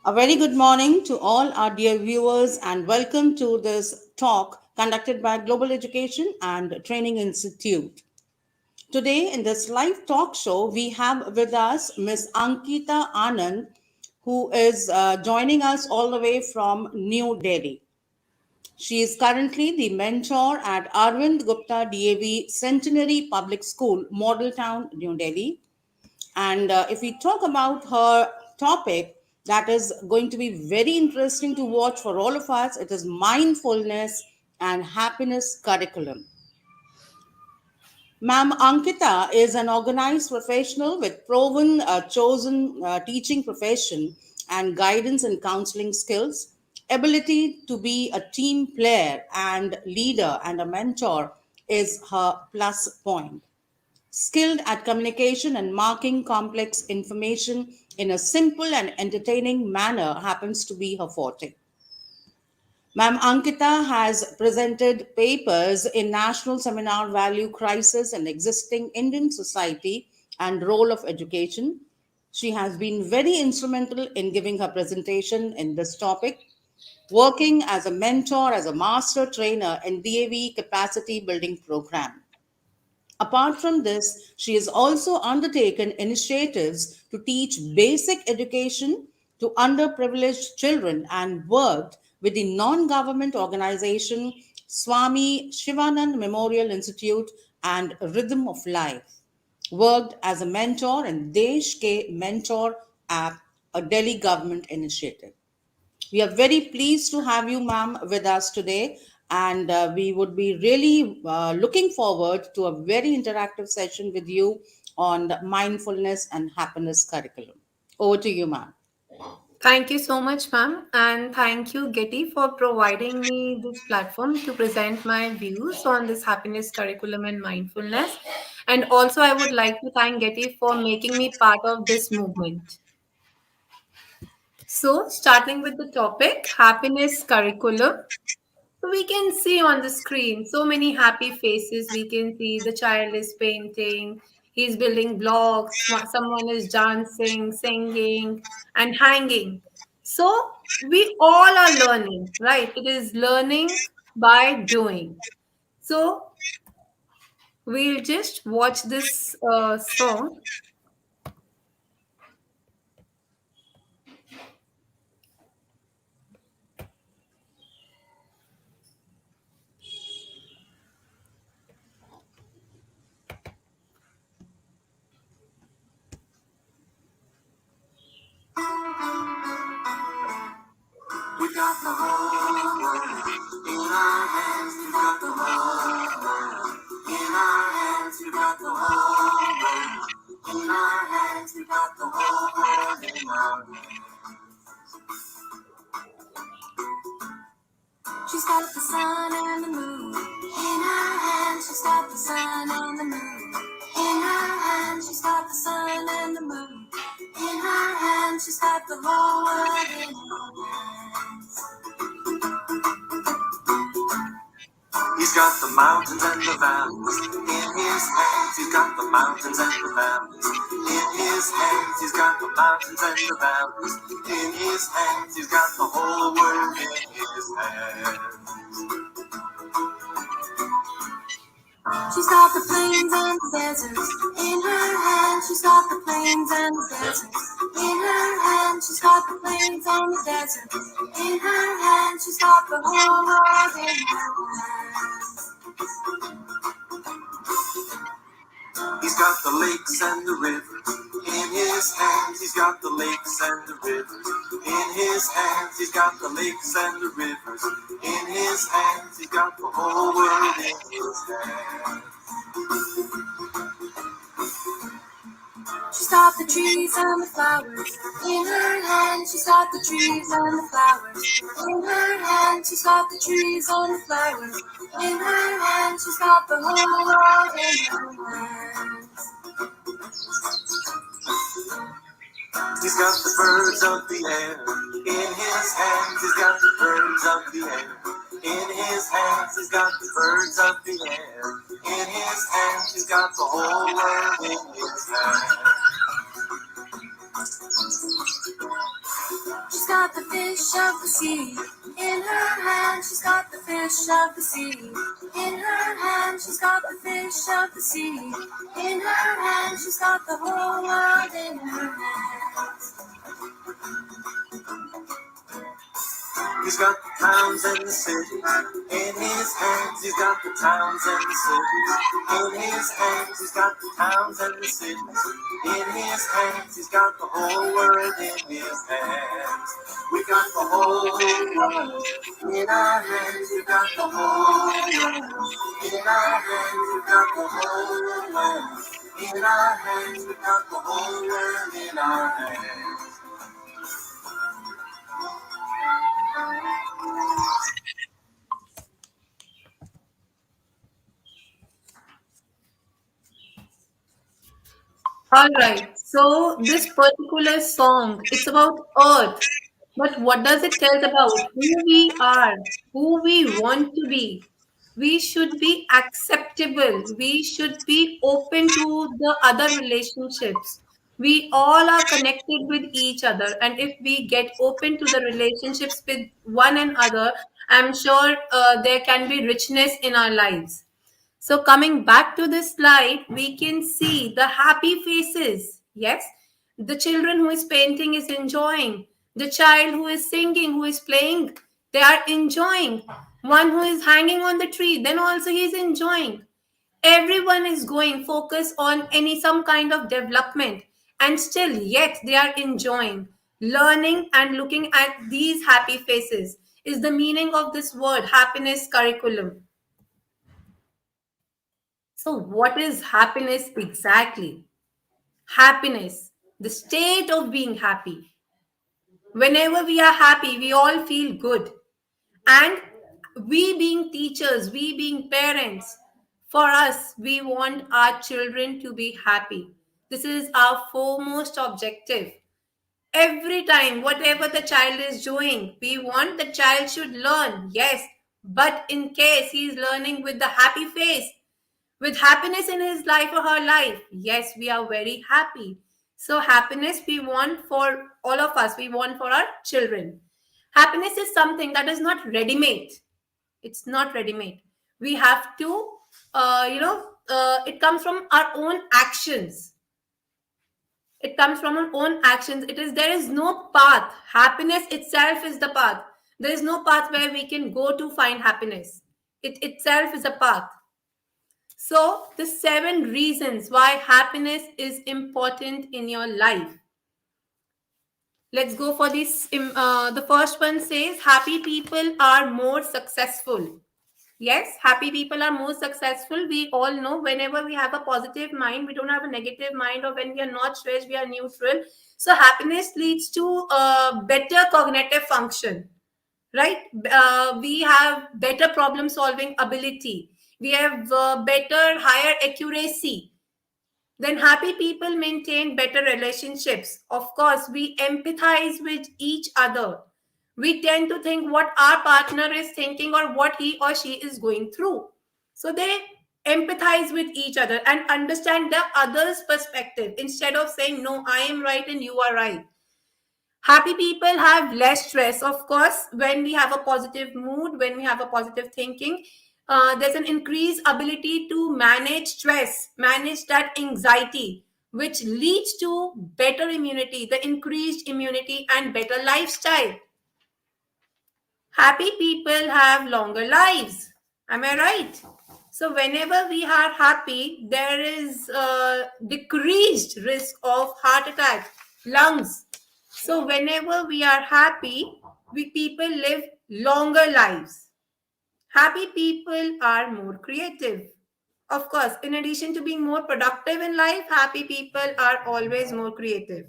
A very good morning to all our dear viewers, and welcome to this talk conducted by Global Education and Training Institute. Today, in this live talk show, we have with us Ms. Ankita Anand, who is joining us all the way from New Delhi. She is currently the mentor at Arvind Gupta DAV Centenary Public School, Model Town, New Delhi. And if we talk about her topic, that is going to be very interesting to watch for all of us. It is mindfulness and happiness curriculum. Ma'am Ankita is an organized professional with proven chosen teaching profession and guidance and counseling skills, ability to be a team player and leader and a mentor is her plus point. Skilled at communication and marking complex information in a simple and entertaining manner happens to be her forte. Ma'am Ankita has presented papers in National Seminar Value Crisis and Existing Indian Society and Role of Education. She has been very instrumental in giving her presentation in this topic, working as a mentor, as a master trainer in DAV Capacity Building Program. Apart from this, she has also undertaken initiatives to teach basic education to underprivileged children and worked with the non government organization Swami Shivanand Memorial Institute and Rhythm of Life. Worked as a mentor in Desh Ke Mentor app, a Delhi government initiative. We are very pleased to have you, ma'am, with us today. And we would be really looking forward to a very interactive session with you on the mindfulness and happiness curriculum. Over to you, ma'am. Thank you so much, ma'am. And thank you, GETI, for providing me this platform to present my views on this happiness curriculum and mindfulness. And also, I would like to thank GETI for making me part of this movement. So, starting with the topic happiness curriculum. So we can see on the screen so many happy faces. We can see the child is painting, he's building blocks, someone is dancing, singing, and hanging. So we all are learning, right? It is learning by doing. So we'll just watch this song. We got the whole world in our hands. We got the whole world in our hands. We got the whole world in our hands. We got the whole world in our hands. She's got the sun and the moon in her hands. She's got the sun and the moon in her hands. She's got the sun and the moon in her hands. She's got the whole world in her hands. He's got the mountains and the valleys in his hands. He's got the mountains and the valleys in his hands. He's got the mountains and the valleys in his hands. He's got the whole world in his hands. She's got the plains and the deserts in her hands. She's got the plains and the deserts in her hands. She's got the plains and the deserts in her hands. She's got the whole world in her hands. He's got the lakes and the rivers in his hands. He's got the lakes and the rivers in his hands. He's got the lakes and the rivers in his hands. He's got the whole world in his hands. She's got the trees and the flowers in her hands. She's got the trees and the flowers in her hands. She's got the trees and the flowers in her hands. She's got the whole world in her hands. He's got the birds of the air in his hands. He's got the birds of the air in his hands. He's got the birds of the air in his hands. He's got the whole world in his hands. She's got the fish of the sea. In her hand, she's got the fish of the sea. In her hand, she's got the fish of the sea. In her hand, she's got the whole world in her hands. He's got the towns and the cities in his hands. He's got the towns and the cities in his hands. He's got the towns and the cities in his hands. He's got the whole world in his hands. We got the whole world in our hands. We got the whole world in our hands. We got the whole world in our hands. We got the whole world in our hands. All right. So this particular song, it's about Earth. But what does it tell about who we are, who we want to be? We should be acceptable. We should be open to the other relationships. We all are connected with each other. And if we get open to the relationships with one another, I'm sure there can be richness in our lives. So coming back to this slide, we can see the happy faces. Yes, the children who is painting is enjoying. The child who is singing, who is playing, they are enjoying. One who is hanging on the tree, then also he is enjoying. Everyone is going focus on any some kind of development, and still yet they are enjoying. Learning and looking at these happy faces is the meaning of this word happiness curriculum. So, what is happiness exactly? Happiness, the state of being happy. Whenever we are happy, we all feel good. And we being teachers, we being parents, for us, we want our children to be happy. This is our foremost objective. Every time, whatever the child is doing, we want the child should learn, yes. But in case he is learning with the happy face, with happiness in his life or her life, yes, we are very happy. So happiness we want for all of us, we want for our children. Happiness is something that is not ready made. It's not ready made. We have to it comes from our own actions. It comes from our own actions. There is no path. Happiness itself is the path. There is no path where we can go to find happiness. It itself is a path. So, the 7 reasons why happiness is important in your life. Let's go for this. The first one says happy people are more successful. Yes, happy people are more successful. We all know whenever we have a positive mind, we don't have a negative mind, or when we are not stressed, we are neutral. So, happiness leads to better cognitive function, right? We have better problem solving ability. We have better, higher accuracy. Then happy people maintain better relationships. Of course, we empathize with each other. We tend to think what our partner is thinking or what he or she is going through. So they empathize with each other and understand the other's perspective instead of saying, no, I am right and you are right. Happy people have less stress. Of course, when we have a positive mood, when we have a positive thinking, there's an increased ability to manage stress, manage that anxiety, which leads to better immunity, the increased immunity and better lifestyle. Happy people have longer lives. Am I right? So, whenever we are happy, there is a decreased risk of heart attack, lungs. So, whenever we are happy, we people live longer lives. Happy people are more creative. Of course, in addition to being more productive in life, happy people are always more creative.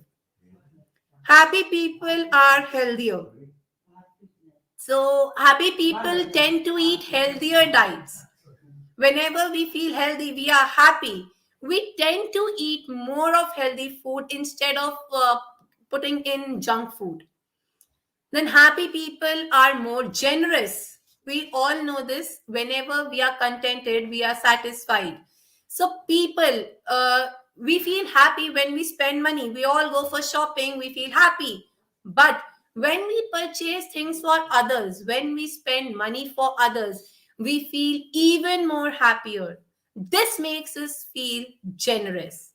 Happy people are healthier. So, happy people tend to eat healthier diets. Whenever we feel healthy, we are happy. We tend to eat more of healthy food instead of putting in junk food. Then, happy people are more generous. We all know this. Whenever we are contented, we are satisfied. So, people, we feel happy when we spend money. We all go for shopping, we feel happy. But When we purchase things for others, when we spend money for others, we feel even more happier. This makes us feel generous.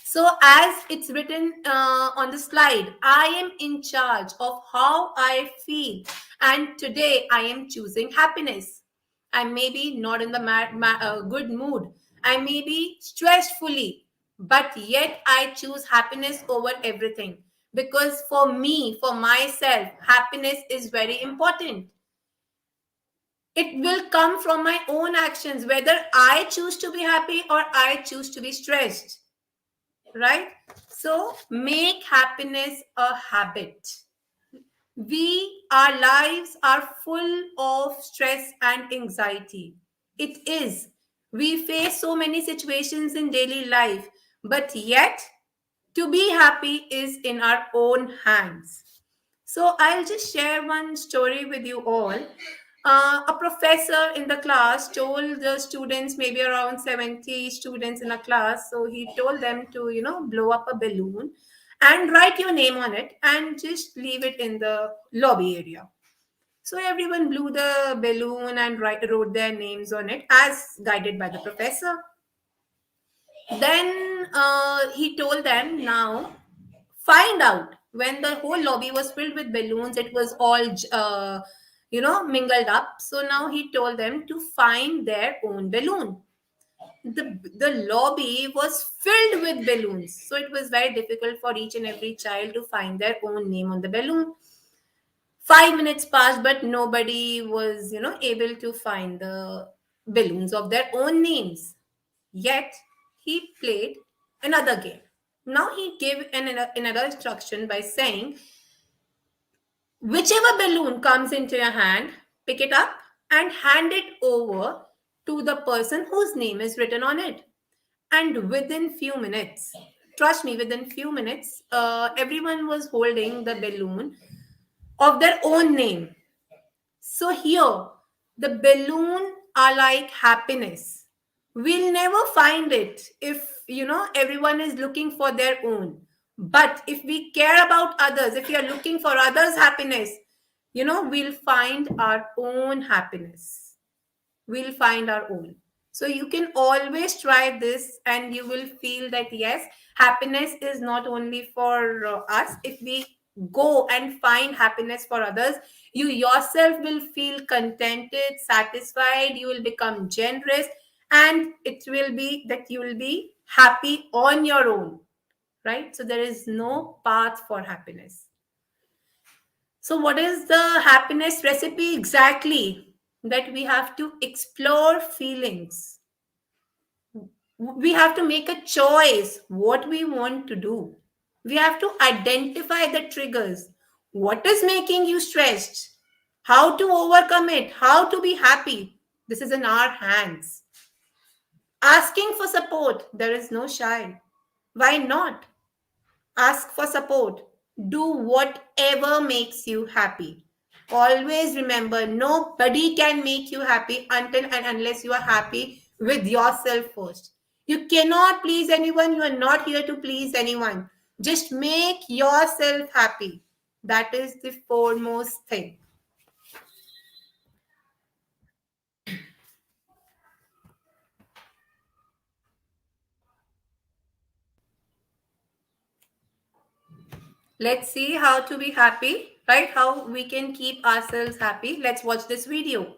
So, as it's written on the slide, I am in charge of how I feel, and today I am choosing happiness. I may be not in the good mood, I may be stressed fully, but yet I choose happiness over everything. Because for me, for myself, happiness is very important. It will come from my own actions, whether I choose to be happy or I choose to be stressed, right? So make happiness a habit. Our lives are full of stress and anxiety. It is. We face so many situations in daily life, but yet to be happy is in our own hands. So I'll just share one story with you all. A professor in the class told the students, maybe around 70 students in a class, so he told them to, blow up a balloon and write your name on it and just leave it in the lobby area. So everyone blew the balloon and wrote their names on it as guided by the professor. Then he told them, now find out, when the whole lobby was filled with balloons, it was all mingled up. So now he told them to find their own balloon. The lobby was filled with balloons, so it was very difficult for each and every child to find their own name on the balloon. 5 minutes passed, but nobody was able to find the balloons of their own names. Yet he played another game. Now he gave another instruction by saying, whichever balloon comes into your hand, pick it up and hand it over to the person whose name is written on it. And within few minutes, trust me, within few minutes, everyone was holding the balloon of their own name. So here, the balloon are like happiness. We'll never find it if everyone is looking for their own. But if we care about others, if we are looking for others' happiness, we'll find our own happiness. We'll find our own. So you can always try this and you will feel that yes, happiness is not only for us. If we go and find happiness for others, you yourself will feel contented, satisfied, you will become generous, and it will be that you will be happy on your own, right? So there is no path for happiness. So, what is the happiness recipe exactly? That we have to explore feelings. We have to make a choice what we want to do. We have to identify the triggers. What is making you stressed? How to overcome it? How to be happy? This is in our hands. Asking for support, there is no shy. Why not? Ask for support. Do whatever makes you happy. Always remember, nobody can make you happy until and unless you are happy with yourself first. You cannot please anyone. You are not here to please anyone. Just make yourself happy. That is the foremost thing. Let's see how to be happy, right? How we can keep ourselves happy. Let's watch this video.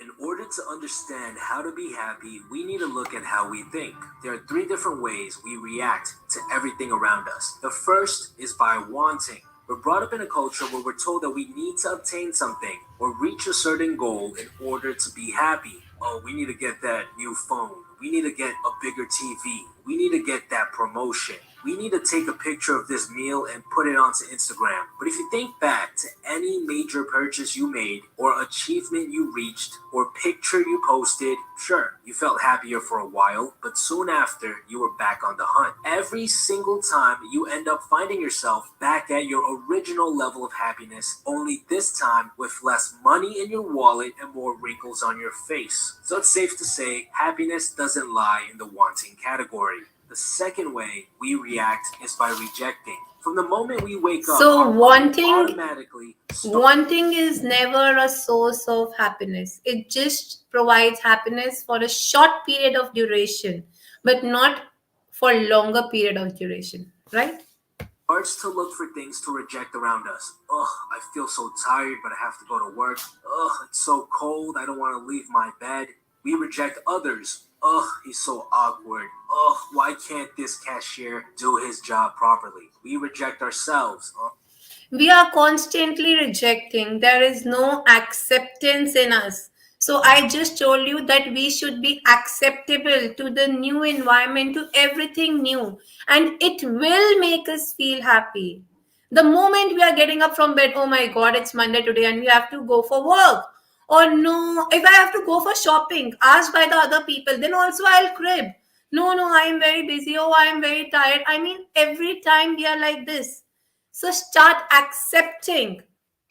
In order to understand how to be happy, we need to look at how we think. There are three different ways we react to everything around us. The first is by wanting. We're brought up in a culture where we're told that we need to obtain something or reach a certain goal in order to be happy. Oh, we need to get that new phone. We need to get a bigger TV. We need to get that promotion. We need to take a picture of this meal and put it onto Instagram. But if you think back to any major purchase you made, or achievement you reached, or picture you posted, sure, you felt happier for a while, but soon after, you were back on the hunt. Every single time, you end up finding yourself back at your original level of happiness, only this time with less money in your wallet and more wrinkles on your face. So it's safe to say, happiness doesn't lie in the wanting category. The second way we react is by rejecting. From the moment we wake up, So our mind wanting automatically starts. wanting is never a source of happiness. It just provides happiness for a short period of duration, but not for longer period of duration, right? Starts to look for things to reject around us. Ugh, I feel so tired, but I have to go to work. Ugh, it's so cold, I don't want to leave my bed. We reject others. Ugh, he's so awkward. Ugh, why can't this cashier do his job properly? We reject ourselves. We are constantly rejecting. There is no acceptance in us. So I just told you that we should be acceptable to the new environment, to everything new, and it will make us feel happy. The moment we are getting up from bed, oh my god, it's Monday today and we have to go for work. Or no, if I have to go for shopping, asked by the other people, then also I'll crib. No, no, I am very busy. Oh, I am very tired. I mean, every time we are like this. So start accepting.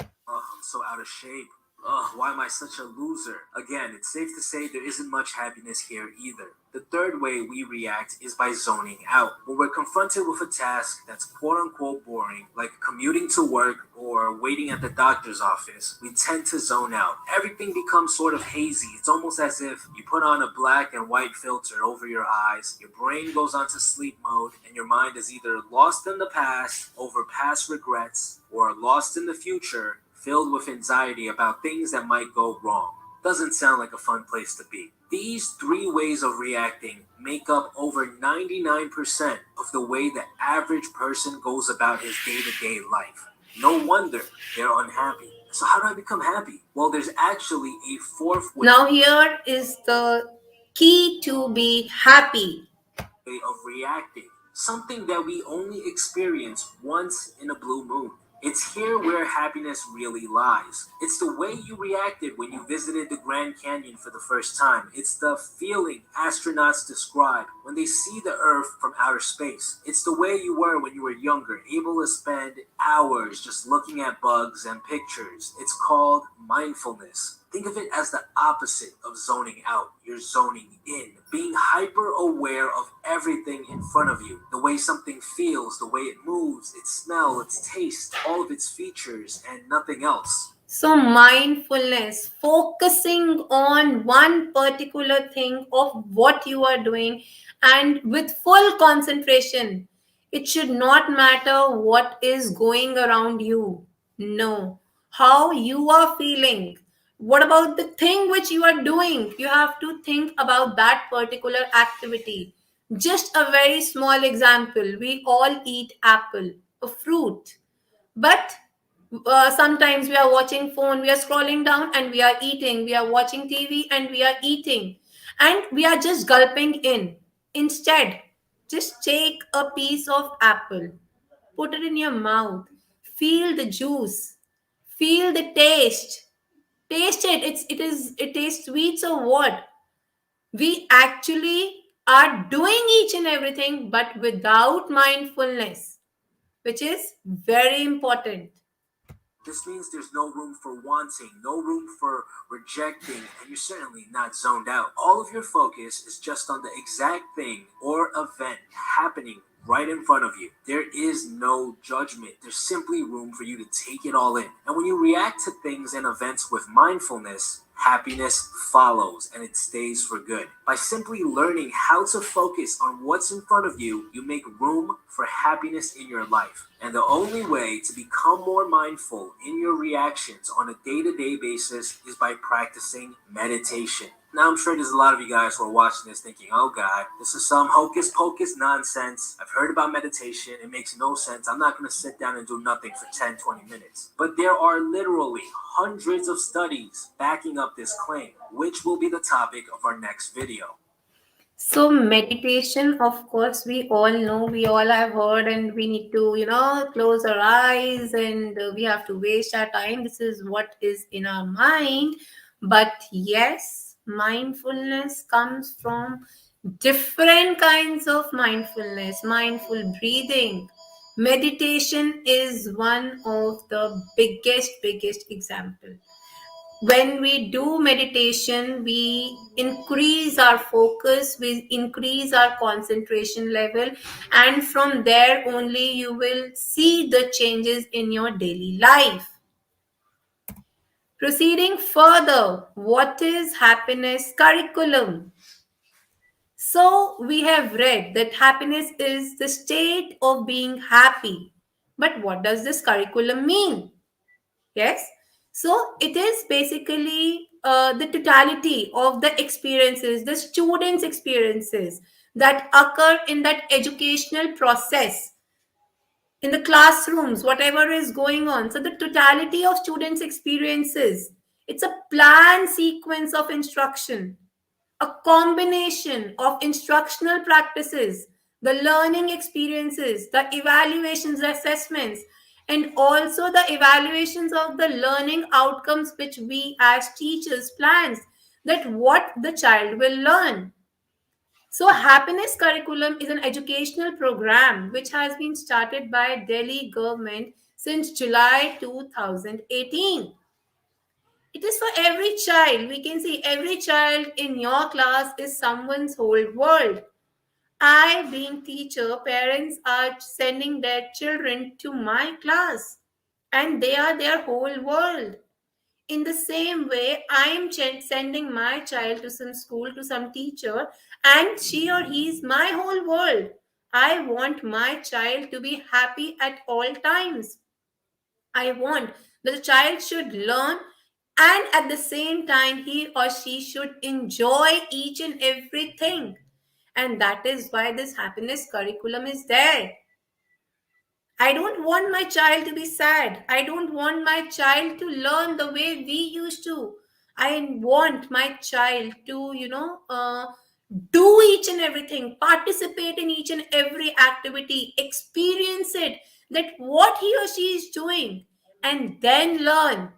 Ugh, I'm so out of shape. Ugh, why am I such a loser? Again, it's safe to say there isn't much happiness here either. The third way we react is by zoning out. When we're confronted with a task that's quote unquote boring, like commuting to work or waiting at the doctor's office, we tend to zone out. Everything becomes sort of hazy. It's almost as if you put on a black and white filter over your eyes, your brain goes onto sleep mode, and your mind is either lost in the past, over past regrets, or lost in the future, filled with anxiety about things that might go wrong. Doesn't sound like a fun place to be. These three ways of reacting make up over 99% of the way the average person goes about his day-to-day life. No wonder they're unhappy. So how do I become happy? Well, there's actually a fourth way Now, here is the key to be happy. of reacting, something that we only experience once in a blue moon. It's here where happiness really lies. It's the way you reacted when you visited the Grand Canyon for the first time. It's the feeling astronauts describe when they see the Earth from outer space. It's the way you were when you were younger, able to spend hours just looking at bugs and pictures. It's called mindfulness. Think of it as the opposite of zoning out. You're zoning in, being hyper aware of everything in front of you. The way something feels, the way it moves, its smell, its taste, all of its features, and nothing else. So, mindfulness, focusing on one particular thing of what you are doing and with full concentration. It should not matter what is going around you. No. How you are feeling. What about the thing which you are doing? You have to think about that particular activity. Just a very small example. We all eat apple, a fruit, but sometimes we are watching phone, we are scrolling down and we are eating, we are watching TV and we are eating, and we are just gulping in. Instead, just take a piece of apple, put it in your mouth, feel the juice, feel the taste, taste it. It tastes sweet. So what, we actually are doing each and everything but without mindfulness, which is very important. This means there's no room for wanting, no room for rejecting, and you're certainly not zoned out. All of your focus is just on the exact thing or event happening right in front of you. There is no judgment. There's simply room for you to take it all in. And when you react to things and events with mindfulness, happiness follows and it stays for good. By simply learning how to focus on what's in front of you, you make room for happiness in your life. And the only way to become more mindful in your reactions on a day-to-day basis is by practicing meditation. Now, I'm sure there's a lot of you guys who are watching this thinking, oh God, this is some hocus pocus nonsense. I've heard about meditation. It makes no sense. I'm not going to sit down and do nothing for 10, 20 minutes. But there are literally hundreds of studies backing up this claim, which will be the topic of our next video. So meditation, of course, we all know, we all have heard, and we need to, close our eyes and we have to waste our time. This is what is in our mind. But yes, mindfulness comes from different kinds of mindfulness, mindful breathing. Meditation is one of the biggest example. When we do meditation, we increase our focus, we increase our concentration level, and from there only you will see the changes in your daily life. Proceeding further, what is happiness curriculum? So, we have read that happiness is the state of being happy. But what does this curriculum mean? Yes. So, it is basically the totality of the experiences, the students' experiences that occur in that educational process, in the classrooms, whatever is going on. So, the totality of students' experiences, it's a planned sequence of instruction, a combination of instructional practices, the learning experiences, the evaluations, the assessments, and also the evaluations of the learning outcomes which we as teachers plans that what the child will learn. So happiness curriculum is an educational program which has been started by Delhi government since July 2018. It is for every child. We can see every child in your class is someone's whole world. I, being teacher, parents are sending their children to my class and they are their whole world. In the same way, I am sending my child to some school, to some teacher, and she or he is my whole world. I want my child to be happy at all times. I want that the child should learn and at the same time he or she should enjoy each and everything. And that is why this happiness curriculum is there. I don't want my child to be sad. I don't want my child to learn the way we used to. I want my child to, do each and everything, participate in each and every activity, experience it, that what he or she is doing, and then learn.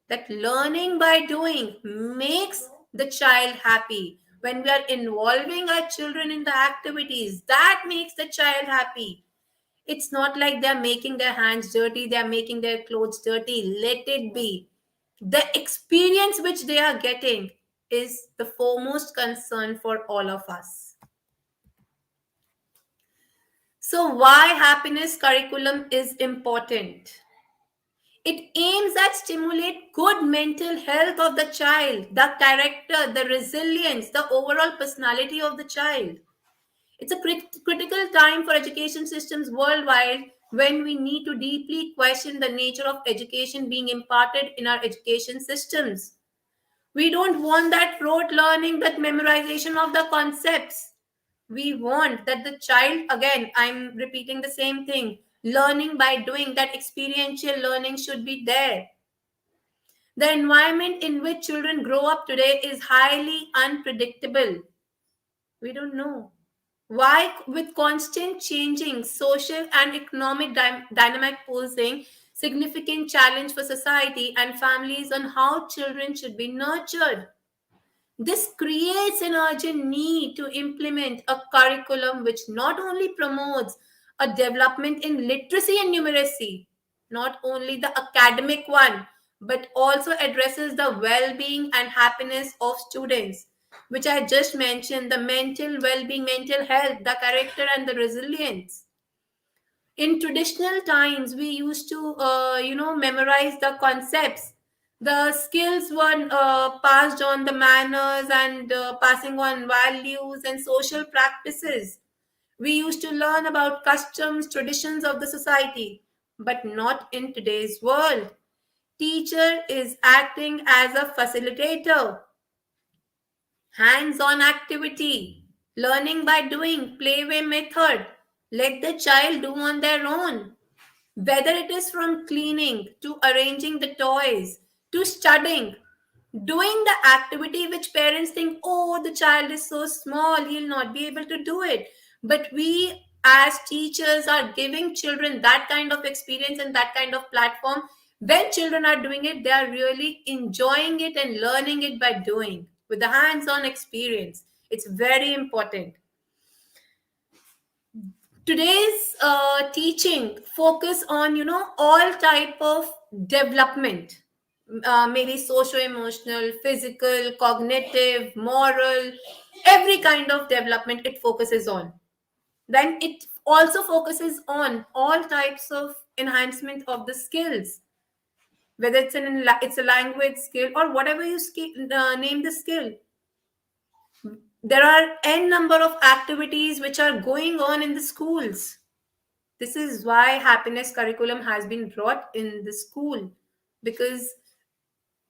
That learning by doing makes the child happy. When we are involving our children in the activities, that makes the child happy. It's not like they're making their hands dirty, they're making their clothes dirty. Let it be. The experience which they are getting is the foremost concern for all of us. So, why happiness curriculum is important? It aims at stimulate good mental health of the child, the character, the resilience, the overall personality of the child. It's a critical time for education systems worldwide when we need to deeply question the nature of education being imparted in our education systems. We don't want that rote learning, that memorization of the concepts. We want that the child, again, I'm repeating the same thing, learning by doing, that experiential learning should be there. The environment in which children grow up today is highly unpredictable. We don't know. Why, with constant changing social and economic dynamic posing significant challenge for society and families on how children should be nurtured. This creates an urgent need to implement a curriculum which not only promotes a development in literacy and numeracy, not only the academic one, but also addresses the well being and happiness of students, which I just mentioned, the mental well being, mental health, the character, and the resilience. In traditional times we used to memorize the concepts. The skills were passed on, the manners and passing on values and social practices. We used to learn about customs, traditions of the society, but not in today's world. Teacher is acting as a facilitator, hands-on activity, learning by doing, playway method. Let the child do on their own. Whether it is from cleaning to arranging the toys to studying, doing the activity which parents think, oh, the child is so small, he'll not be able to do it. But we as teachers are giving children that kind of experience and that kind of platform. When children are doing it, they are really enjoying it and learning it by doing with the hands on experience. It's very important. Today's teaching focus on all type of development. maybe socio-emotional, physical, cognitive, moral, every kind of development it focuses on. Then it also focuses on all types of enhancement of the skills, whether it's a language skill or whatever you name the skill. There are n number of activities which are going on in the schools. This is why happiness curriculum has been brought in the school, because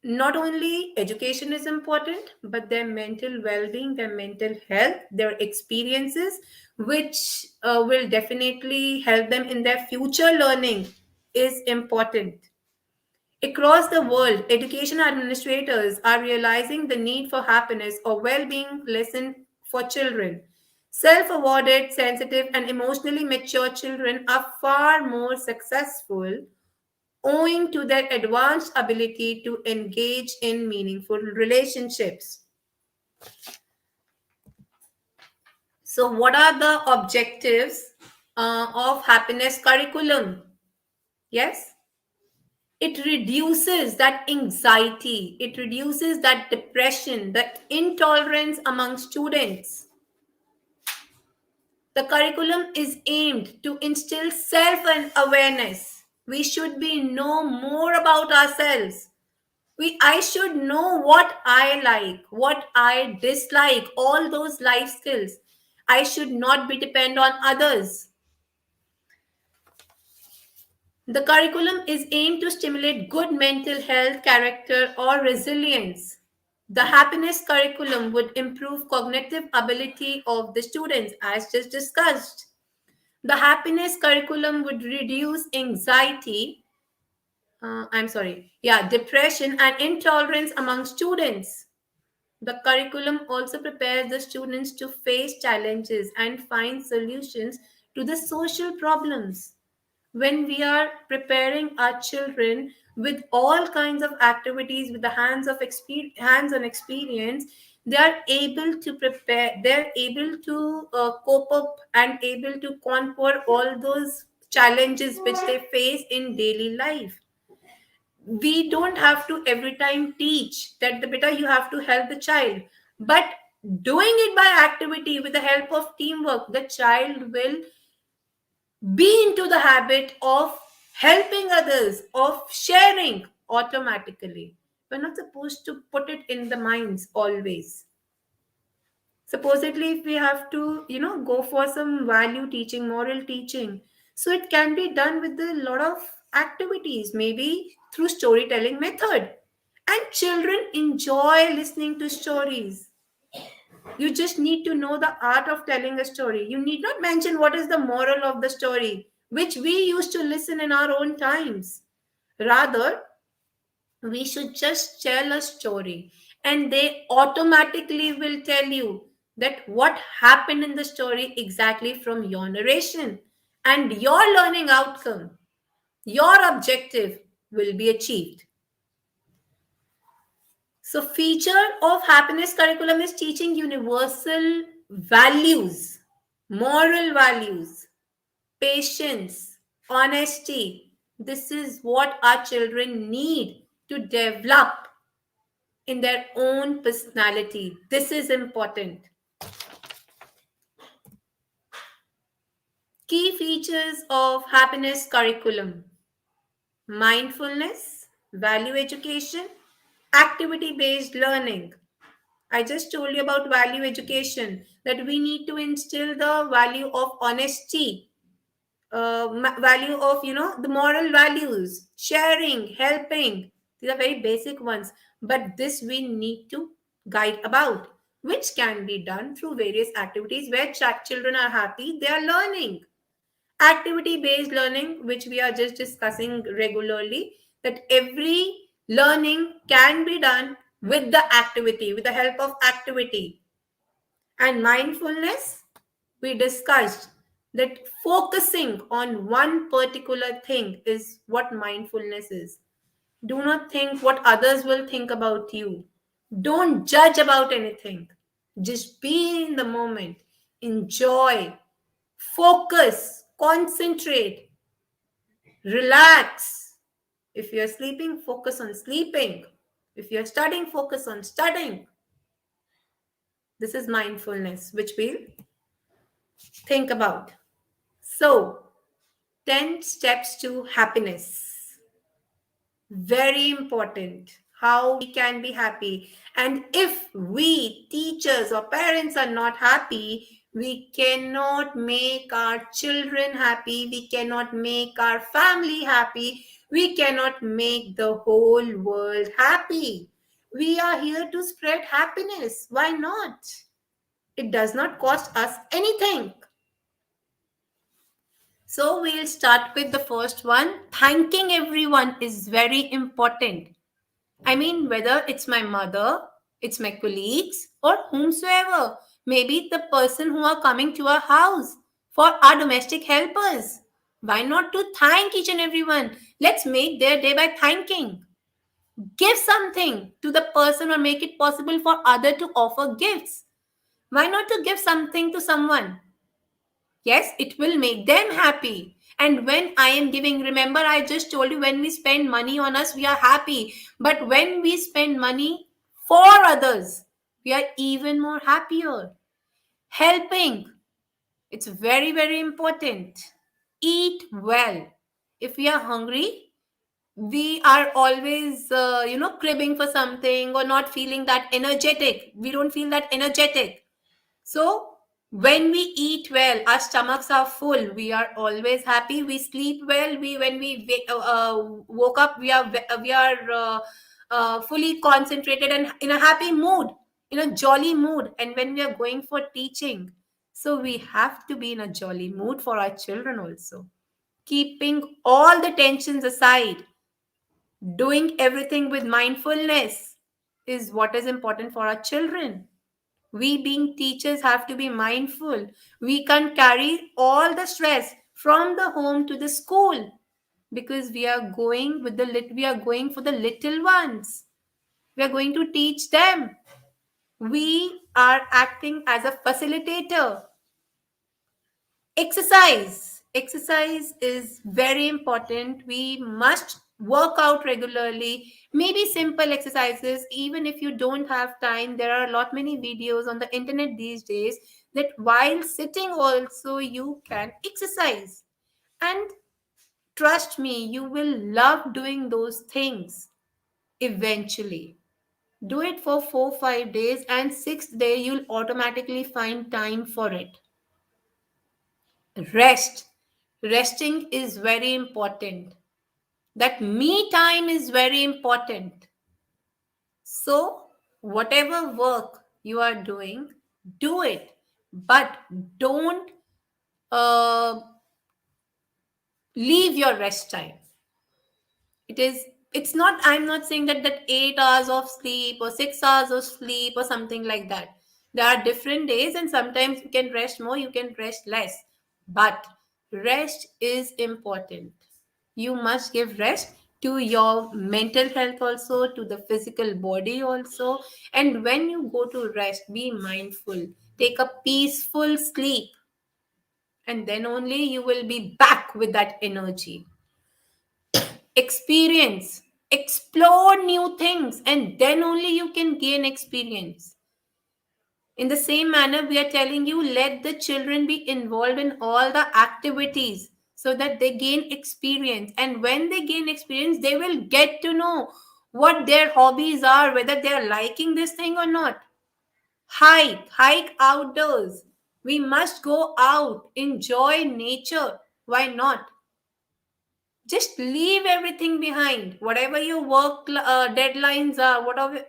not only education is important, but their mental well-being, their mental health, their experiences, which will definitely help them in their future learning, is important. Across the world, education administrators are realizing the need for happiness or well-being lesson for children. Self-awarded, sensitive, and emotionally mature children are far more successful owing to their advanced ability to engage in meaningful relationships. So, what are the objectives of happiness curriculum? Yes, it reduces that anxiety, it reduces that depression, that intolerance among students. The curriculum is aimed to instill self awareness. We should be know more about ourselves. I should know what I like, what I dislike, all those life skills. I should not be depend on others. The curriculum is aimed to stimulate good mental health, character, or resilience. The happiness curriculum would improve cognitive ability of the students, as just discussed. The happiness curriculum would reduce anxiety, depression and intolerance among students. The curriculum also prepares the students to face challenges and find solutions to the social problems. When we are preparing our children with all kinds of activities with the hands-on experience, they are able to prepare, they're able to cope up and able to conquer all those challenges which they face in daily life. We don't have to every time teach that the beta you have to help the child, but doing it by activity with the help of teamwork, the child will be into the habit of helping others, of sharing automatically. We're not supposed to put it in the minds always. Supposedly, if we have to, go for some value teaching, moral teaching, so it can be done with a lot of activities, maybe through storytelling method. And children enjoy listening to stories. You just need to know the art of telling a story. You need not mention what is the moral of the story, which we used to listen in our own times. Rather, we should just tell a story and they automatically will tell you that what happened in the story exactly from your narration, and your learning outcome, your objective will be achieved. So, feature of happiness curriculum is teaching universal values, moral values, patience, honesty. This is what our children need to develop in their own personality. This is important. Key features of happiness curriculum: mindfulness, value education, activity based learning. I just told you about value education, that we need to instill the value of honesty, value of, the moral values, sharing, helping. These are very basic ones, but this we need to guide about, which can be done through various activities where children are happy, they are learning. Activity based learning, which we are just discussing regularly, that every learning can be done with the activity, with the help of activity. And mindfulness, we discussed that focusing on one particular thing is what mindfulness is. Do not think what others will think about you. Don't judge about anything. Just be in the moment. Enjoy. Focus. Concentrate. Relax. If you're sleeping, focus on sleeping. If you're studying, focus on studying. This is mindfulness, which we'll think about. So, 10 steps to happiness. Very important. How we can be happy. And if we, teachers or parents, are not happy, we cannot make our children happy. We cannot make our family happy. We cannot make the whole world happy. We are here to spread happiness. Why not? It does not cost us anything. So we'll start with the first one. Thanking everyone is very important. I mean, whether it's my mother, it's my colleagues, or whomsoever. Maybe the person who are coming to our house for our domestic helpers. Why not to thank each and everyone? Let's make their day by thanking. Give something to the person or make it possible for other to offer gifts. Why not to give something to someone? Yes, it will make them happy. And when I am giving, remember, I just told you when we spend money on us, we are happy. But when we spend money for others, we are even more happier. Helping, it's very, very important. Eat well. If we are hungry, we are always, cribbing for something or not feeling that energetic. We don't feel that energetic. So, when we eat well, our stomachs are full. We are always happy. We sleep well. When we woke up, we are fully concentrated and in a happy mood, in a jolly mood. And when we are going for teaching, so we have to be in a jolly mood for our children also. Keeping all the tensions aside, doing everything with mindfulness is what is important for our children. We being teachers have to be mindful. We can't carry all the stress from the home to the school because we are going with we are going for the little ones. We are going to teach them. We are acting as a facilitator. Exercise is very important. We must work out regularly. Maybe simple exercises. Even if you don't have time, there are a lot many videos on the internet these days that while sitting also you can exercise. And trust me, you will love doing those things eventually. Do it for 4 5 days, and sixth day you'll automatically find time for it. Rest. Resting is very important. That me time is very important. So, whatever work you are doing, do it. But don't uh, leave your rest time. It is, it's not, I'm not saying that 8 hours of sleep or 6 hours of sleep or something like that. There are different days, and sometimes you can rest more, you can rest less. But rest is important. You must give rest to your mental health also, to the physical body also. And when you go to rest, be mindful, take a peaceful sleep, and then only you will be back with that energy. Experience, explore new things, and then only you can gain experience. In the same manner, we are telling you, let the children be involved in all the activities so that they gain experience. And when they gain experience, they will get to know what their hobbies are, whether they are liking this thing or not. Hike outdoors. We must go out, enjoy nature. Why not? Just leave everything behind. Whatever your work deadlines are,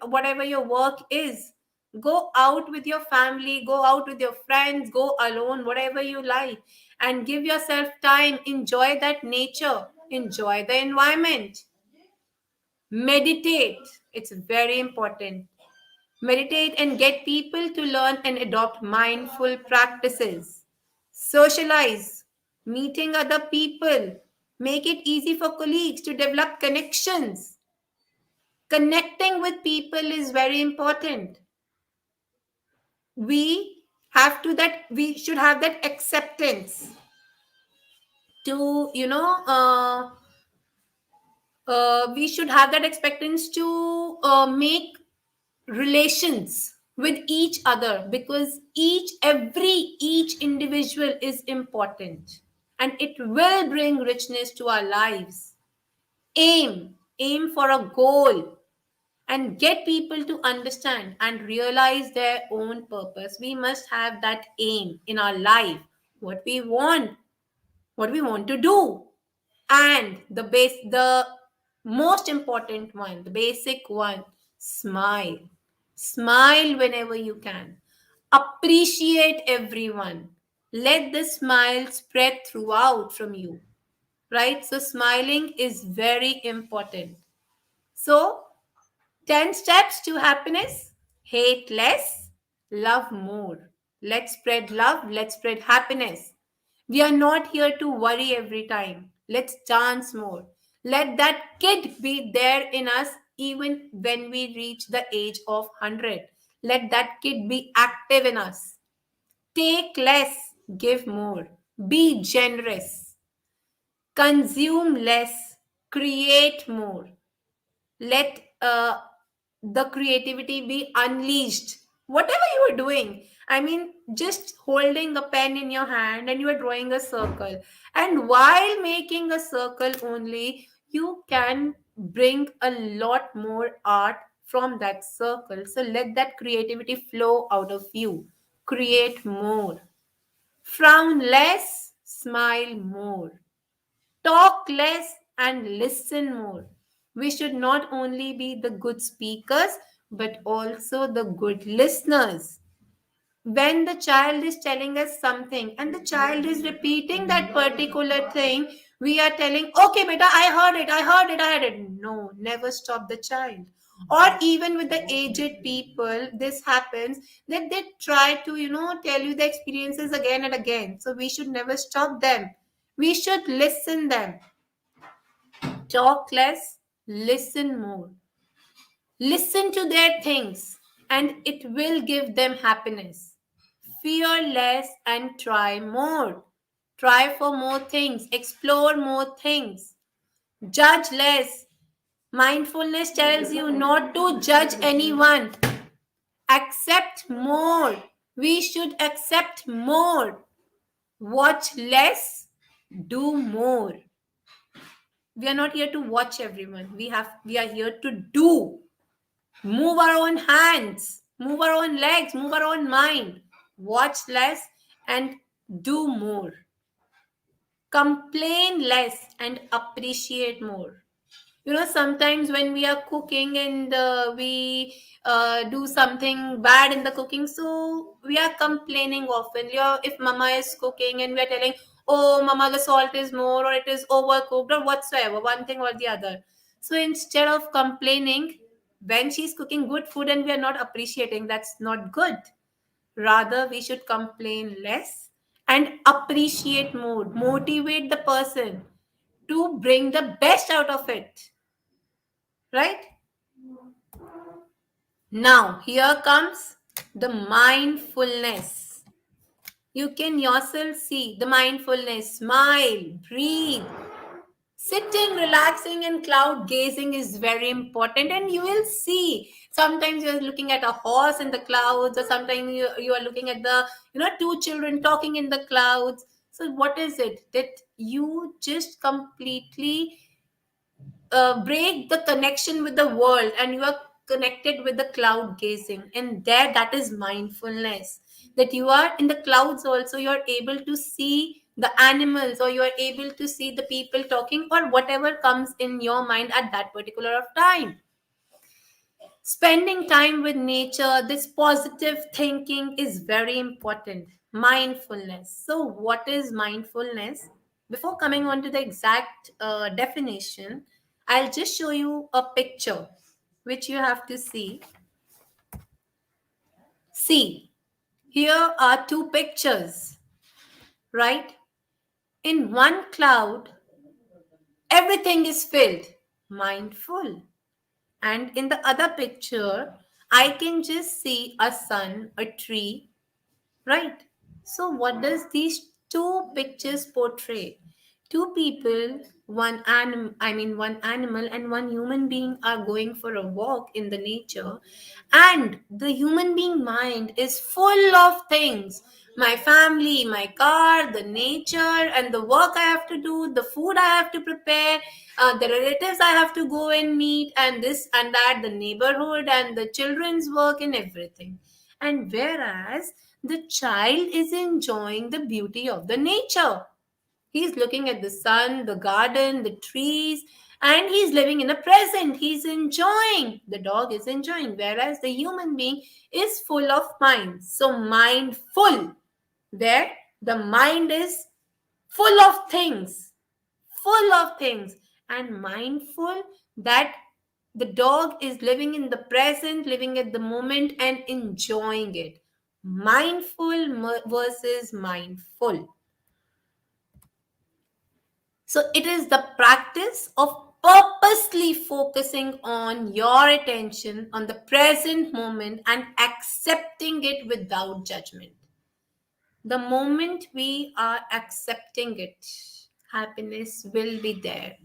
whatever your work is, go out with your family, go out with your friends, go alone, whatever you like, and give yourself time. Enjoy that nature, enjoy the environment. Meditate, it's very important. Meditate and get people to learn and adopt mindful practices. Socialize, meeting other people. Make it easy for colleagues to develop connections. Connecting with people is very important. We should have that acceptance to, We should have that expectance to make relations with each other, because each individual is important, and it will bring richness to our lives. Aim for a goal, and get people to understand and realize their own purpose. We must have that aim in our life, what we want, what we want to do. And the most important one, the basic one, smile. Smile whenever you can. Appreciate everyone. Let the smile spread throughout from you, right? So smiling is very important. So 10 steps to happiness: hate less, love more. Let's spread love, let's spread happiness. We are not here to worry every time. Let's dance more. Let that kid be there in us even when we reach the age of 100. Let that kid be active in us. Take less, give more. Be generous. Consume less, create more. Let the creativity be unleashed, whatever you are doing. I mean, just holding a pen in your hand and you are drawing a circle, and while making a circle only, you can bring a lot more art from that circle. So let that creativity flow out of you. Create more. Frown less, smile more. Talk less and listen more. We should not only be the good speakers, but also the good listeners. When the child is telling us something and the child is repeating that particular thing, we are telling, okay, beta, I heard it, I heard it, I heard it. No, never stop the child. Or even with the aged people, this happens that they try to, tell you the experiences again and again. So we should never stop them. We should listen them. Talk less, listen more. Listen to their things, and it will give them happiness. Fear less and try more. Try for more things, explore more things. Judge less. Mindfulness tells you not to judge anyone. Accept more. We should accept more. Watch less, do more. We are not here to watch everyone. We are here to do. Move our own hands, move our own legs, move our own mind. Watch less and do more. Complain less and appreciate more. Sometimes when we are cooking and we do something bad in the cooking, so we are complaining often. If mama is cooking and we are telling, oh mama, the salt is more, or it is overcooked, or whatsoever, one thing or the other. So instead of complaining, when she's cooking good food and we are not appreciating, that's not good. Rather, we should complain less and appreciate more. Motivate the person to bring the best out of it. Right? Now, here comes the mindfulness. You can yourself see the mindfulness. Smile, breathe. Sitting, relaxing, and cloud gazing is very important, and you will see. Sometimes you are looking at a horse in the clouds, or sometimes you are looking at the two children talking in the clouds. So, what is it that you just completely break the connection with the world, and you are connected with the cloud gazing, and there, that is mindfulness, that you are in the clouds also, you are able to see the animals, or you are able to see the people talking, or whatever comes in your mind at that particular of time. Spending time with nature, this positive thinking is very important. Mindfulness. So what is mindfulness? Before coming on to the exact definition, I'll just show you a picture which you have to see. See, here are two pictures, right? In one cloud, everything is filled, mindful. And in the other picture, I can just see a sun, a tree, right? So what does these two pictures portray? Two people, one animal and one human being are going for a walk in the nature, and the human being mind is full of things. My family, my car, the nature, and the work I have to do, the food I have to prepare, the relatives I have to go and meet, and this and that, the neighborhood and the children's work and everything. And whereas the child is enjoying the beauty of the nature. He's looking at the sun, the garden, the trees, and he's living in the present. He's enjoying. The dog is enjoying, whereas the human being is full of mind. So, mindful, where the mind is full of things, full of things, and mindful that the dog is living in the present, living at the moment, and enjoying it. Mindful versus mindful. So it is the practice of purposely focusing on your attention on the present moment and accepting it without judgment. The moment we are accepting it, happiness will be there.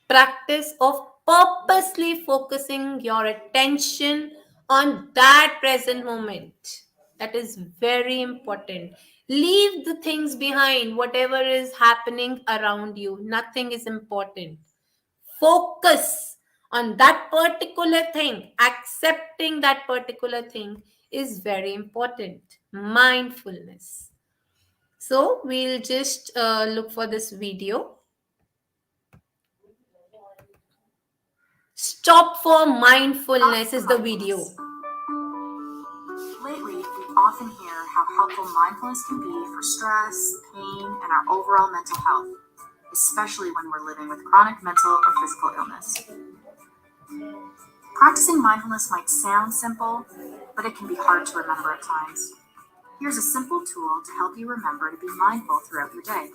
Practice of purposely focusing your attention on that present moment. That is very important. Leave the things behind, whatever is happening around you. Nothing is important. Focus on that particular thing. Accepting that particular thing is very important. Mindfulness. So, we'll just look for this video. Stop for mindfulness is the video. Lately, we often hear how helpful mindfulness can be for stress, pain, and our overall mental health, especially when we're living with chronic mental or physical illness. Practicing mindfulness might sound simple, but it can be hard to remember at times. Here's a simple tool to help you remember to be mindful throughout your day,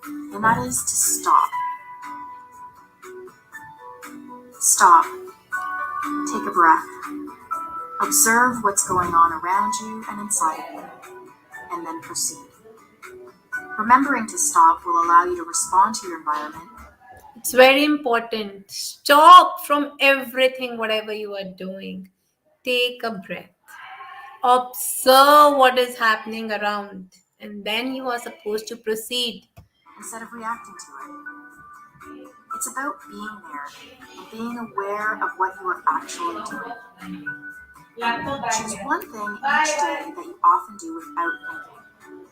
and that is to stop. Stop. Take a breath. Observe what's going on around you and inside of you, and then proceed. Remembering to stop will allow you to respond to your environment. It's very important. Stop from everything, whatever you are doing. Take a breath. Observe what is happening around, and then you are supposed to proceed. Instead of reacting to it. It's about being there and being aware of what you are actually doing. Choose one thing each day that you often do without thinking.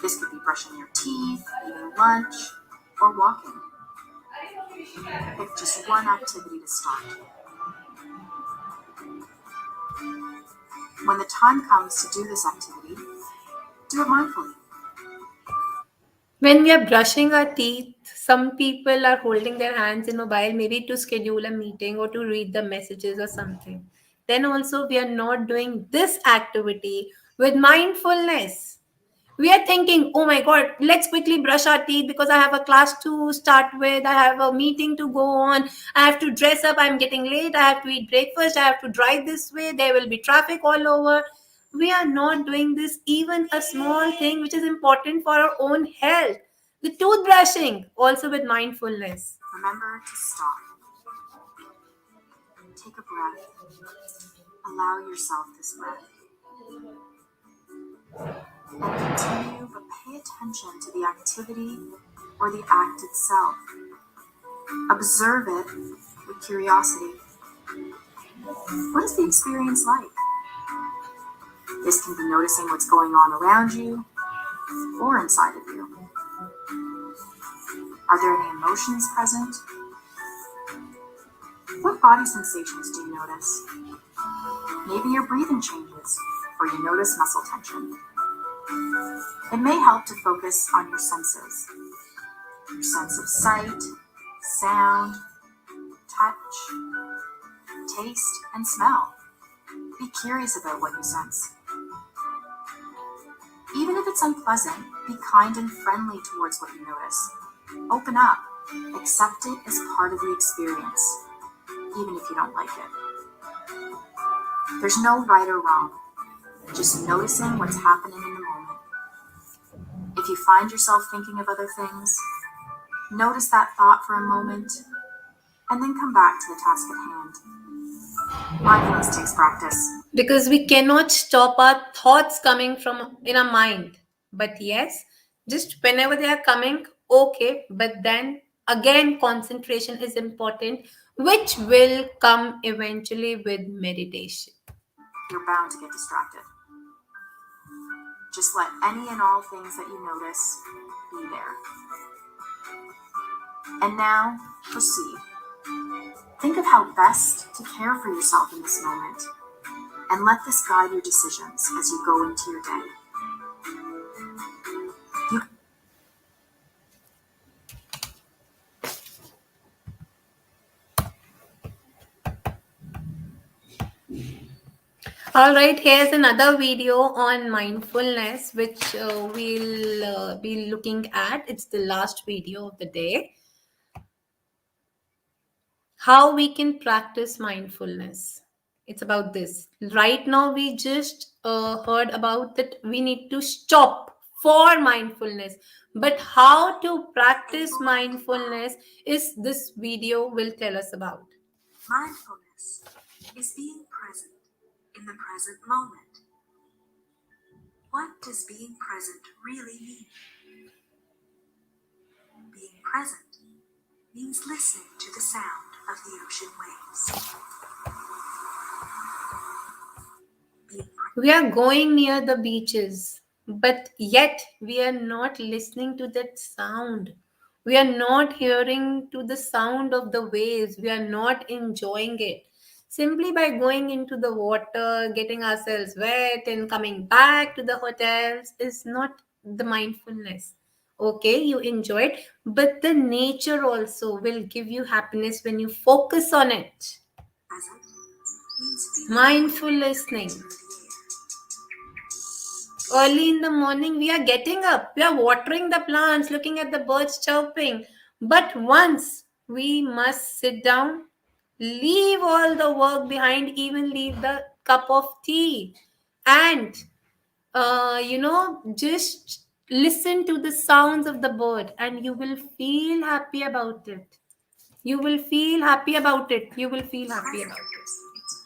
This could be brushing your teeth, eating lunch, or walking. Pick just one activity to start. When the time comes to do this activity, do it mindfully. When we are brushing our teeth, some people are holding their hands in mobile, maybe to schedule a meeting or to read the messages or something. Then also we are not doing this activity with mindfulness. We are thinking, oh my God, let's quickly brush our teeth because I have a class to start with. I have a meeting to go on. I have to dress up. I'm getting late. I have to eat breakfast. I have to drive this way. There will be traffic all over. We are not doing this, even a small thing which is important for our own health. The toothbrushing, also with mindfulness. Remember to stop. Take a breath. Allow yourself this breath. And continue, but pay attention to the activity or the act itself. Observe it with curiosity. What is the experience like? This can be noticing what's going on around you or inside of you. Are there any emotions present? What body sensations do you notice? Maybe your breathing changes or you notice muscle tension. It may help to focus on your senses. Your sense of sight, sound, touch, taste, and smell. Be curious about what you sense. Even if it's unpleasant, be kind and friendly towards what you notice. Open up. Accept it as part of the experience, even if you don't like it. There's no right or wrong, just noticing what's happening in the moment. If you find yourself thinking of other things, notice that thought for a moment and then come back to the task at hand. Mindfulness takes practice. Because we cannot stop our thoughts coming from in our mind. But yes, just whenever they are coming, okay, but then again concentration is important, which will come eventually with meditation. You're bound to get distracted. Just let any and all things that you notice be there. And now, proceed. Think of how best to care for yourself in this moment, and let this guide your decisions as you go into your day. All right, here's another video on mindfulness, which we'll be looking at. It's the last video of the day. How we can practice mindfulness. It's about this. Right now, we just heard about that we need to stop for mindfulness. But how to practice mindfulness is this video will tell us about. Mindfulness is being present in the present moment. What does being present really mean? Being present means listening to the sound of the ocean waves. We are going near the beaches, but yet we are not listening to that sound. We are not hearing to the sound of the waves. We are not enjoying it. Simply by going into the water, getting ourselves wet, and coming back to the hotels is not the mindfulness. Okay, you enjoy it, but the nature also will give you happiness when you focus on it. Mindful listening. Early in the morning, we are getting up, we are watering the plants, looking at the birds chirping. But once we must sit down, leave all the work behind, even leave the cup of tea, and just listen to the sounds of the bird, and you will feel happy about it. You will feel happy about it. You will feel happy about it.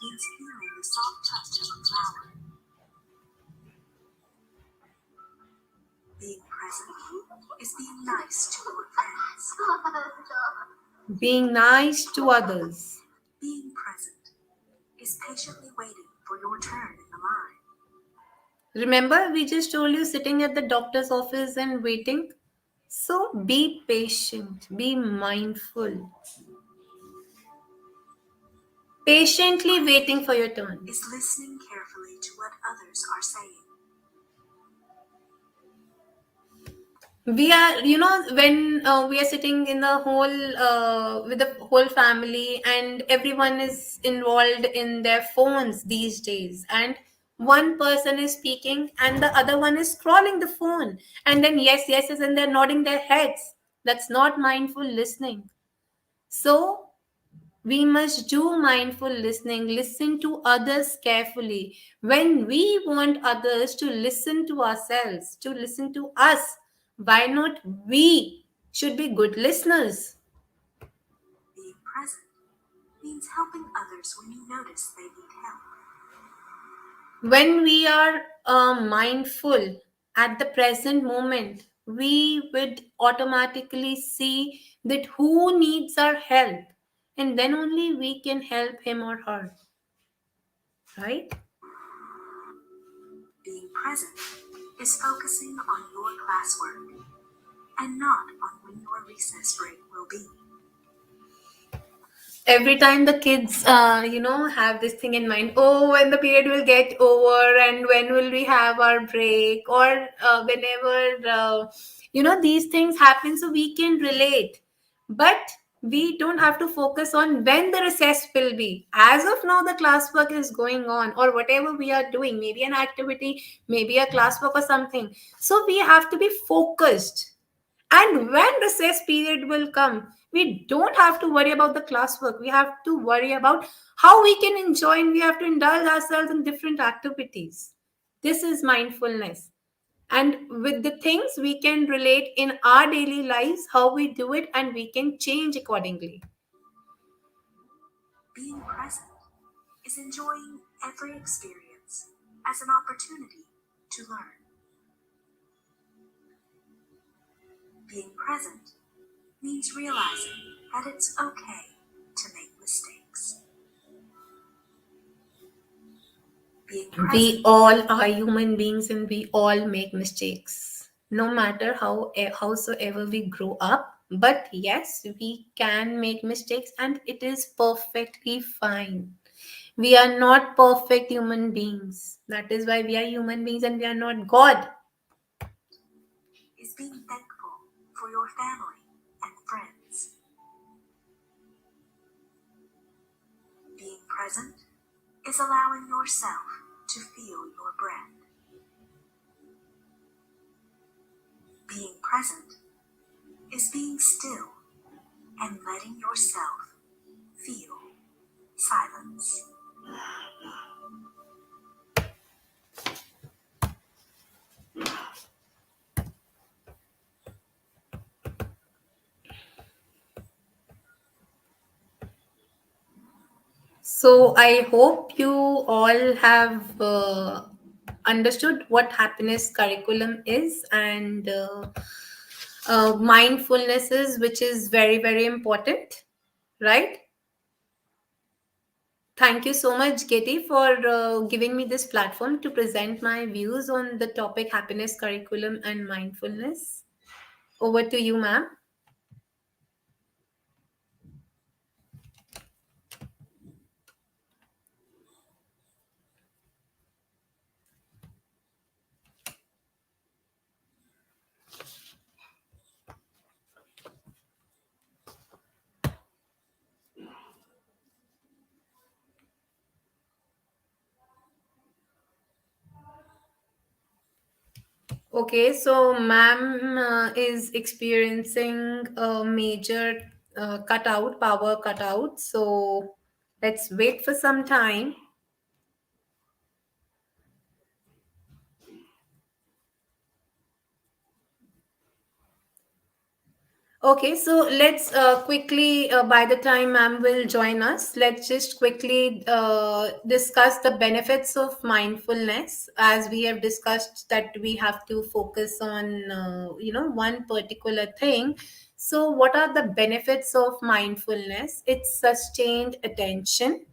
Means feeling the soft touch of a flower. Being present is being nice to your friends. Being nice to others. Being present is patiently waiting for your turn in the line. Remember, we just told you sitting at the doctor's office and waiting. So be patient, be mindful. Patiently waiting for your turn. Is listening carefully to what others are saying. We are, when we are sitting in the whole with the whole family, and everyone is involved in their phones these days, and one person is speaking and the other one is scrolling the phone, and then yes, and they're nodding their heads. That's not mindful listening. So we must do mindful listening, listen to others carefully. When we want others to listen to ourselves, to listen to us, why not we should be good listeners? Being present means helping others when you notice they need help. When we are mindful at the present moment, we would automatically see that who needs our help, and then only we can help him or her. Right? Being present is focusing on your classwork and not on when your recess break will be. Every time the kids have this thing in mind, oh, when the period will get over and when will we have our break, or whenever these things happen, so we can relate. But we don't have to focus on when the recess will be. As of now, the classwork is going on, or whatever we are doing, maybe an activity, maybe a classwork or something. So we have to be focused. And when recess period will come, we don't have to worry about the classwork. We have to worry about how we can enjoy, and we have to indulge ourselves in different activities. This is mindfulness. And with the things we can relate in our daily lives, how we do it, and we can change accordingly. Being present is enjoying every experience as an opportunity to learn. Being present means realizing that it's okay to make mistakes. Being We present all are human beings and we all make mistakes, no matter howsoever we grow up. But yes, we can make mistakes and it is perfectly fine. We are not perfect human beings. That is why we are human beings and we are not God. is being thankful for your family and friends. Being present is allowing yourself to feel your breath. Being present is being still and letting yourself feel silence. So I hope you all have understood what happiness curriculum is and mindfulness is, which is very, very important, right? Thank you so much, Getty, for giving me this platform to present my views on the topic happiness curriculum and mindfulness. Over to you, ma'am. Okay, so ma'am is experiencing a major cutout, power cutout. So let's wait for some time. Okay, so let's quickly, by the time ma'am will join us, let's just quickly discuss the benefits of mindfulness. As we have discussed that we have to focus on, one particular thing. So, what are the benefits of mindfulness? It's sustained attention.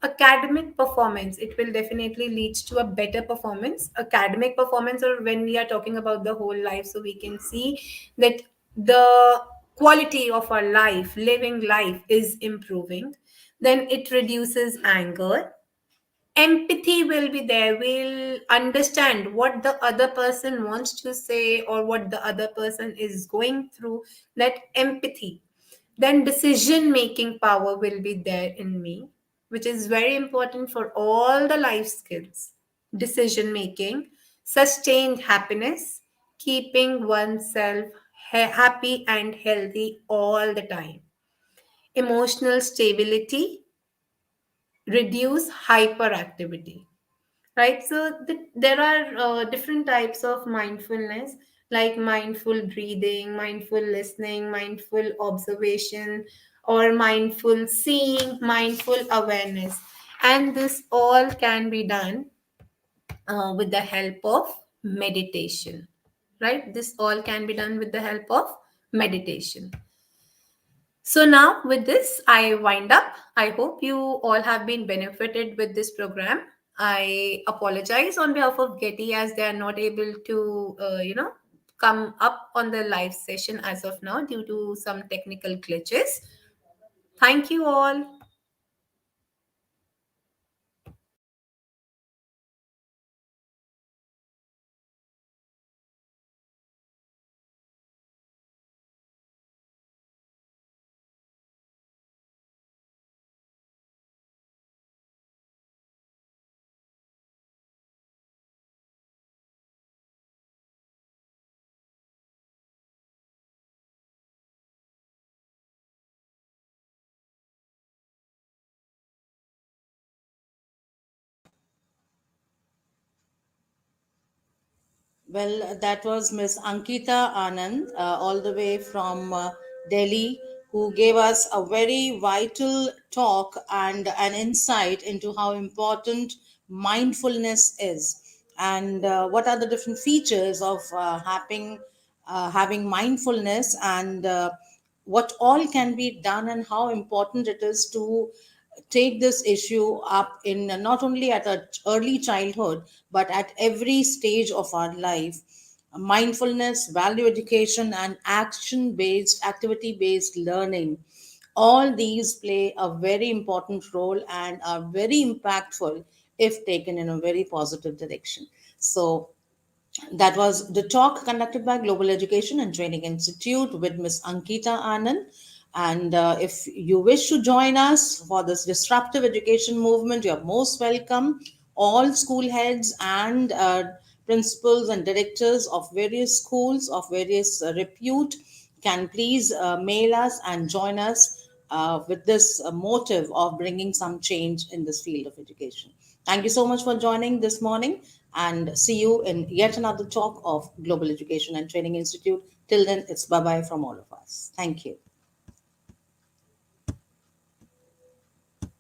Academic performance, it will definitely lead to a better performance. Academic performance, or when we are talking about the whole life, so we can see that the quality of our life, living life, is improving. Then it reduces anger. Empathy will be there. We'll understand what the other person wants to say or what the other person is going through. That empathy. Then decision making power will be there in me, which is very important for all the life skills. Decision making, sustained happiness, keeping oneself happy and healthy all the time. Emotional stability, reduce hyperactivity, right? So there are different types of mindfulness, like mindful breathing, mindful listening, mindful observation, or mindful seeing, mindful awareness. And this all can be done with the help of meditation, right? This all can be done with the help of meditation. So now with this, I wind up. I hope you all have been benefited with this program. I apologize on behalf of Getty as they are not able to, come up on the live session as of now due to some technical glitches. Thank you all. Well, that was Miss Ankita Anand, all the way from Delhi, who gave us a very vital talk and an insight into how important mindfulness is, and what are the different features of having mindfulness, and what all can be done, and how important it is to take this issue up in not only at a early childhood but at every stage of our life. Mindfulness, value education, and action based, activity based learning, all these play a very important role and are very impactful if taken in a very positive direction. So that was the talk conducted by Global Education and Training Institute with Miss Ankita Anand. And if you wish to join us for this disruptive education movement, you're most welcome. All school heads and principals and directors of various schools of various repute can please mail us and join us with this motive of bringing some change in this field of education. Thank you so much for joining this morning, and see you in yet another talk of Global Education and Training Institute. Till then, it's bye bye from all of us. Thank you.